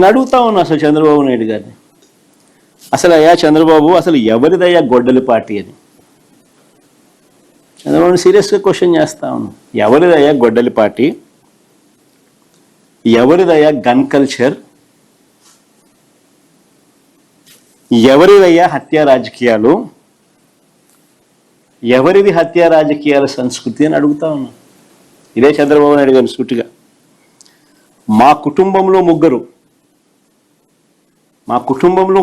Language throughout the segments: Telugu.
నేను అడుగుతా ఉన్నా అసలు చంద్రబాబు నాయుడు గారిని, అసలు అయ్యా చంద్రబాబు, అసలు ఎవరిదయ్యా గొడ్డలి పార్టీ అని చంద్రబాబు సీరియస్గా క్వశ్చన్ చేస్తా ఉన్నాను. ఎవరిదయ్యా గొడ్డలి పార్టీ? ఎవరిదయ్యా గన్ కల్చర్? ఎవరిదయ్యా హత్యా రాజకీయాలు? ఎవరిది హత్యా రాజకీయాల సంస్కృతి అని అడుగుతా ఉన్నా. ఇదే చంద్రబాబు నాయుడు గారిని సూటిగా. మా కుటుంబంలో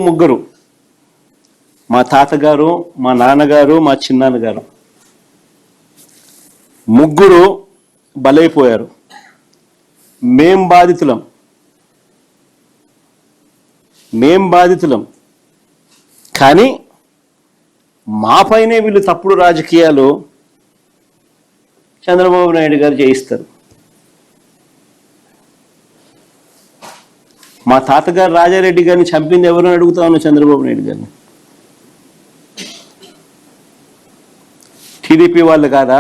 ముగ్గురు, మా తాతగారు, మా నాన్నగారు, మా చిన్నాన్నగారు, ముగ్గురు బలైపోయారు. మేం బాధితులం. కానీ మాపైనే వీళ్ళు తప్పుడు రాజకీయాలు చంద్రబాబు నాయుడు గారు చేయిస్తారు. మా తాతగారు రాజారెడ్డి గారిని చంపింది ఎవరు అని అడుగుతా ఉన్నా చంద్రబాబు నాయుడు గారిని. టీడీపీ వాళ్ళు కాదా?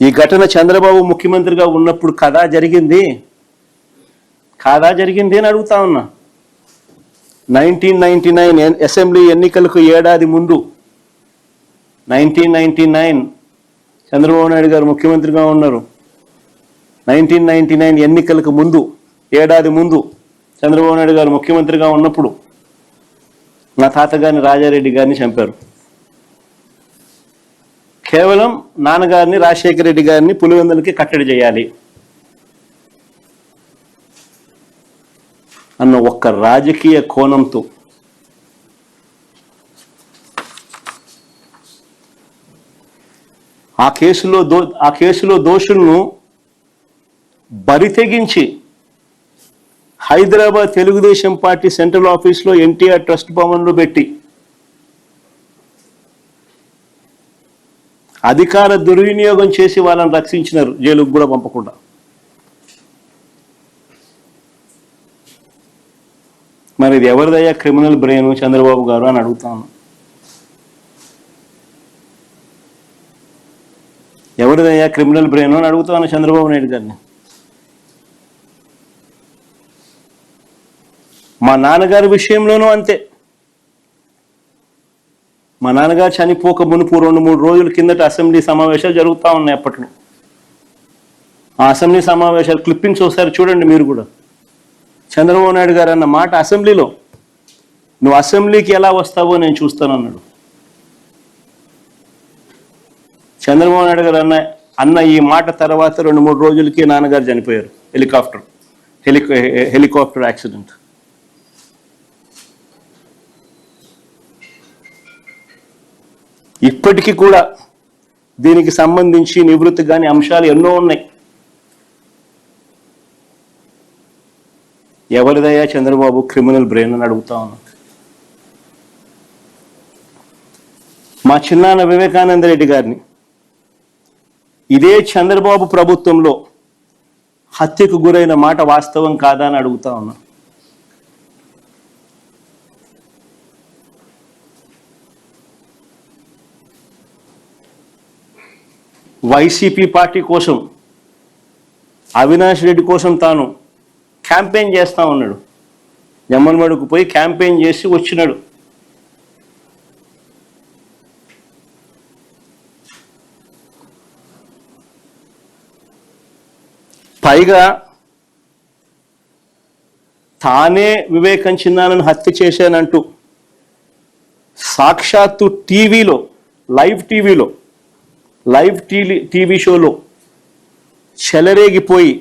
ఈ ఘటన చంద్రబాబు ముఖ్యమంత్రిగా ఉన్నప్పుడు కాదా జరిగింది అని అడుగుతా ఉన్నా. 1999 అసెంబ్లీ ఎన్నికలకు ఏడాది ముందు, 1999 చంద్రబాబు నాయుడు గారు ముఖ్యమంత్రిగా ఉన్నారు. 1999 ఎన్నికలకు ముందు, ఏడాది ముందు చంద్రబాబు నాయుడు గారు ముఖ్యమంత్రిగా ఉన్నప్పుడు నా తాతగారిని రాజారెడ్డి గారిని చంపారు. కేవలం నాన్నగారిని రాజశేఖర రెడ్డి గారిని పులివెందులకి కట్టడి చేయాలి అన్న ఒక్క రాజకీయ కోణంతో ఆ కేసులో దోషులను బరితెగించి హైదరాబాద్ తెలుగుదేశం పార్టీ సెంట్రల్ ఆఫీస్లో ఎన్టీఆర్ ట్రస్ట్ భవన్లో పెట్టి అధికార దుర్వినియోగం చేసి వాళ్ళని రక్షించినారు, జైలుకు కూడా పంపకుండా. మరి ఇది ఎవరిదయ్యా క్రిమినల్ బ్రెయిన్ చంద్రబాబు గారు అని అడుగుతాను. ఎవరిదయ్యా క్రిమినల్ బ్రెయిన్ అని అడుగుతాను చంద్రబాబు నాయుడు గారిని. మా నాన్నగారి విషయంలోనూ అంతే. మా నాన్నగారు చనిపోక మునుపు 2-3 రోజుల కిందట అసెంబ్లీ సమావేశాలు జరుగుతూ ఉన్నాయి. అప్పట్లో ఆ అసెంబ్లీ సమావేశాలు క్లిప్పింగ్స్ ఒకసారి చూడండి మీరు కూడా. చంద్రబాబు నాయుడు గారు అన్న మాట అసెంబ్లీలో, నువ్వు అసెంబ్లీకి ఎలా వస్తావో నేను చూస్తానన్నాడు. చంద్రబాబు నాయుడు గారు అన్న ఈ మాట తర్వాత 2-3 రోజులకి నాన్నగారు చనిపోయారు. Helicopter accident. ఇప్పటికీ కూడా దీనికి సంబంధించి నివృత్తి కాని అంశాలు ఎన్నో ఉన్నాయి. ఎవరిదయ్యా చంద్రబాబు క్రిమినల్ బ్రెయిన్ అని అడుగుతా ఉన్నా. మా చిన్నాన్న వివేకానంద రెడ్డి గారిని ఇదే చంద్రబాబు ప్రభుత్వంలో హత్యకు గురైన మాట వాస్తవం కాదా అని అడుగుతా ఉన్నా. వైసీపీ పార్టీ కోసం, అవినాష్ రెడ్డి కోసం తాను క్యాంపెయిన్ చేస్తా ఉన్నాడు. జమ్మలమడుకు పోయి క్యాంపెయిన్ చేసి వచ్చినాడు. పైగా తానే వివేకం చిన్నానని హత్య చేశానంటూ సాక్షాత్తు టీవీలో, లైవ్ టీవీ షోలో చెలరేగిపోయి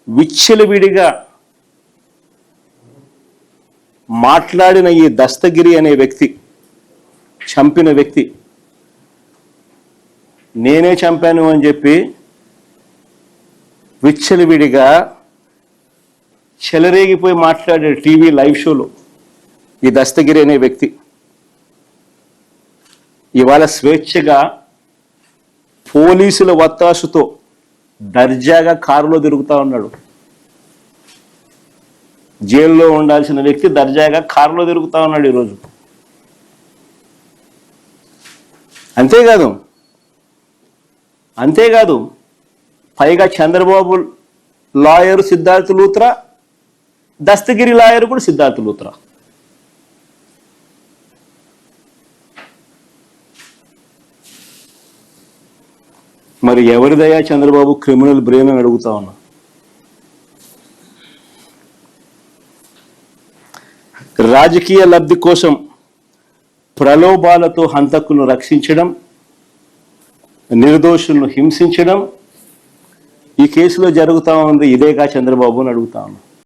విచ్చలవిడిగా మాట్లాడిన ఈ దస్తగిరి అనే వ్యక్తి, చంపిన వ్యక్తి, నేనే చంపాను అని చెప్పి విచ్చలవిడిగా చెలరేగిపోయి మాట్లాడాడు టీవీ లైవ్ షోలో ఈ దస్తగిరి అనే వ్యక్తి. ఇవాళ స్వేచ్ఛగా పోలీసుల వత్తాసుతో దర్జాగా కారులో తిరుగుతూ ఉన్నాడు. జైల్లో ఉండాల్సిన వ్యక్తి దర్జాగా కారులో తిరుగుతూ ఉన్నాడు ఈరోజు. అంతేకాదు పైగా చంద్రబాబు లాయర్ సిద్ధార్థ్ లూత్రా, దస్తగిరి లాయర్ కూడా సిద్ధార్థ్ లూత్రా. మరి ఎవరిదయా చంద్రబాబు క్రిమినల్ బ్రెయిన్ అని అడుగుతా ఉన్నా. రాజకీయ లబ్ధి కోసం ప్రలోభాలతో హంతకులను రక్షించడం, నిర్దోషులను హింసించడం ఈ కేసులో జరుగుతా ఉంది. ఇదేగా చంద్రబాబు అని అడుగుతా ఉన్నా.